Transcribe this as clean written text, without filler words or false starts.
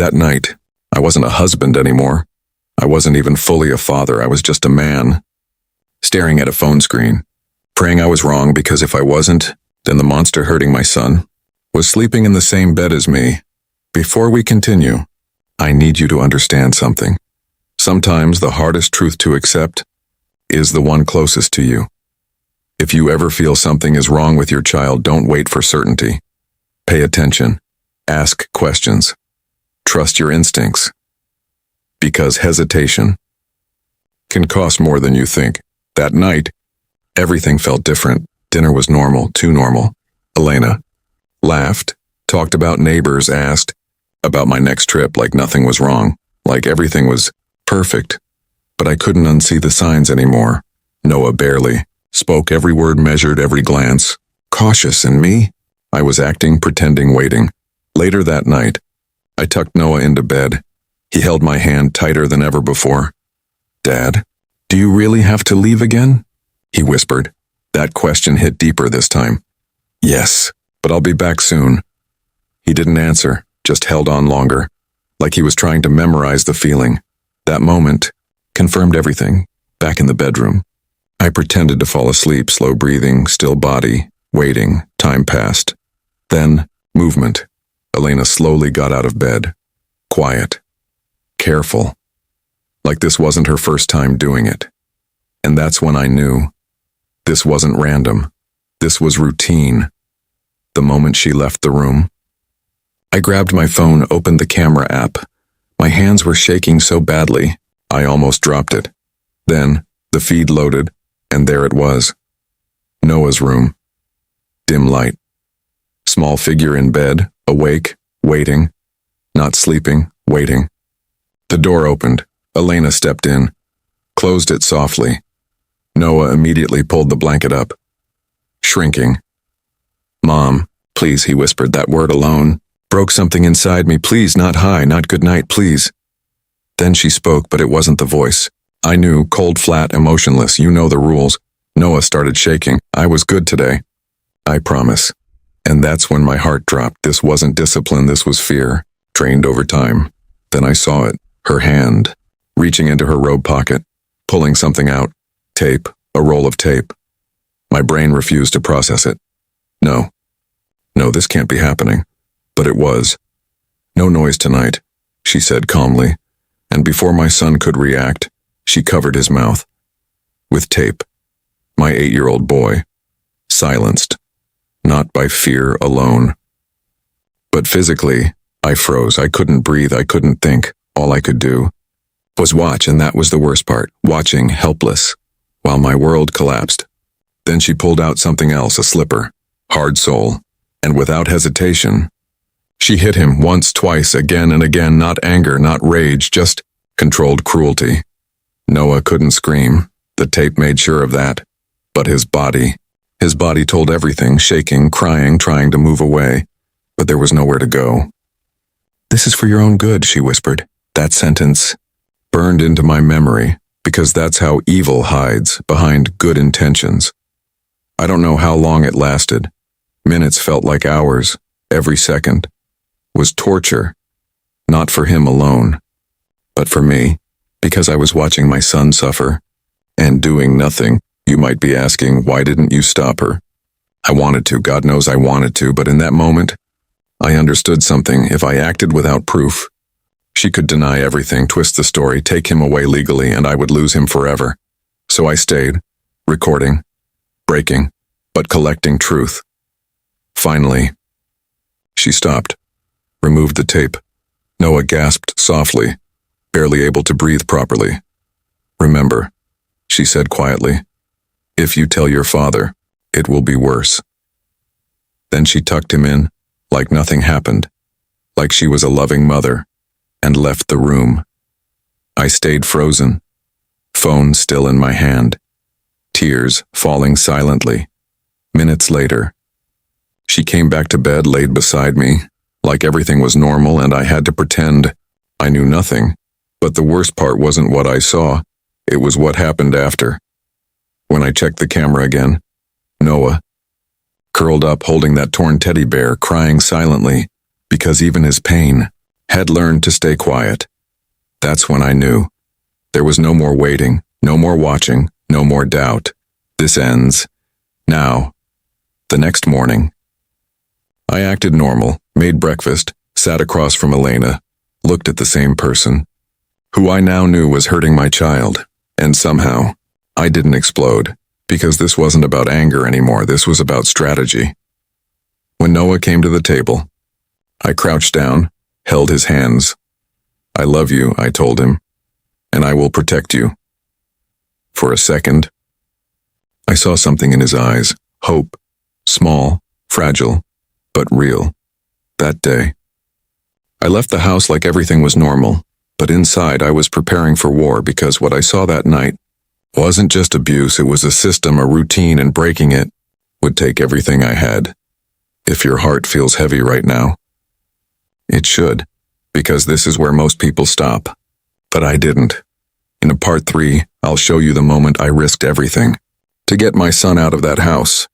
That night, I wasn't a husband anymore. I wasn't even fully a father. I was just a man, staring at a phone screen, praying I was wrong, because if I wasn't, then the monster hurting my son was sleeping in the same bed as me. Before we continue, I need you to understand something. Sometimes the hardest truth to accept is the one closest to you. If you ever feel something is wrong with your child, don't wait for certainty. Pay attention. Ask questions. Trust your instincts. Because hesitation can cost more than you think. That night, everything felt different. Dinner was normal, too normal. Elena laughed, talked about neighbors, asked about my next trip like nothing was wrong, like everything was perfect. But I couldn't unsee the signs anymore. Noah barely spoke, every word measured, every glance cautious, and me? I was acting, pretending, waiting. Later that night, I tucked Noah into bed. He held my hand tighter than ever before. "Dad, do you really have to leave again?" he whispered. That question hit deeper this time. "Yes, but I'll be back soon." He didn't answer, just held on longer, like he was trying to memorize the feeling. That moment confirmed everything. Back in the bedroom, I pretended to fall asleep, slow breathing, still body, waiting. Time passed. Then, movement. Elena slowly got out of bed. Quiet. Careful. Like this wasn't her first time doing it. And that's when I knew. This wasn't random. This was routine. The moment she left the room, I grabbed my phone, opened the camera app. My hands were shaking so badly, I almost dropped it. Then, the feed loaded, and there it was. Noah's room. Dim light. Small figure in bed, awake, waiting. Not sleeping, waiting. The door opened. Elena stepped in, closed it softly. Noah immediately pulled the blanket up. Shrinking. "Mom, please," he whispered. That word alone broke something inside me. "Please, not hi, not good night, please." Then she spoke, but it wasn't the voice. I knew, cold, flat, emotionless. "You know the rules." Noah started shaking. "I was good today. I promise." And that's when my heart dropped. This wasn't discipline, this was fear, trained over time. Then I saw it, her hand, reaching into her robe pocket, pulling something out. Tape, a roll of tape. My brain refused to process it. No, this can't be happening. But it was. "No noise tonight," she said calmly, and before my son could react, she covered his mouth with tape. My 8-year-old boy, silenced, not by fear alone, but physically. I froze. I couldn't breathe. I couldn't think. All I could do was watch, and that was the worst part, watching, helpless, while my world collapsed. Then she pulled out something else, a slipper, hard sole, and without hesitation, she hit him once, twice, again and again, not anger, not rage, just controlled cruelty. Noah couldn't scream. The tape made sure of that. But his body told everything, shaking, crying, trying to move away. But there was nowhere to go. "This is for your own good," she whispered. That sentence burned into my memory, because that's how evil hides, behind good intentions. I don't know how long it lasted. Minutes felt like hours. Every second was torture. Not for him alone, but for me, because I was watching my son suffer and doing nothing. You might be asking, why didn't you stop her? I wanted to, God knows I wanted to, but in that moment, I understood something. If I acted without proof, she could deny everything, twist the story, take him away legally, and I would lose him forever. So I stayed, recording, breaking, but collecting truth. Finally, she stopped, removed the tape. Noah gasped softly, barely able to breathe properly. "Remember," she said quietly, "if you tell your father, it will be worse." Then she tucked him in, like nothing happened, like she was a loving mother, and left the room. I stayed frozen, phone still in my hand, tears falling silently. Minutes later, she came back to bed, laid beside me, like everything was normal and I had to pretend I knew nothing. But the worst part wasn't what I saw, it was what happened after. When I checked the camera again, Noah, curled up holding that torn teddy bear, crying silently, because even his pain had learned to stay quiet. That's when I knew. There was no more waiting, no more watching, no more doubt. This ends. Now. The next morning. I acted normal, made breakfast, sat across from Elena, looked at the same person, who I now knew was hurting my child, and somehow, I didn't explode, because this wasn't about anger anymore, this was about strategy. When Noah came to the table, I crouched down, held his hands. I love you, I told him, and I will protect you. For a second, I saw something in his eyes, hope, small, fragile, but real. That day, I left the house like everything was normal, but inside I was preparing for war because what I saw that night wasn't just abuse, it was a system, a routine, and breaking it would take everything I had. If your heart feels heavy right now, it should, because this is where most people stop. But I didn't. In a part 3, I'll show you the moment I risked everything to get my son out of that house.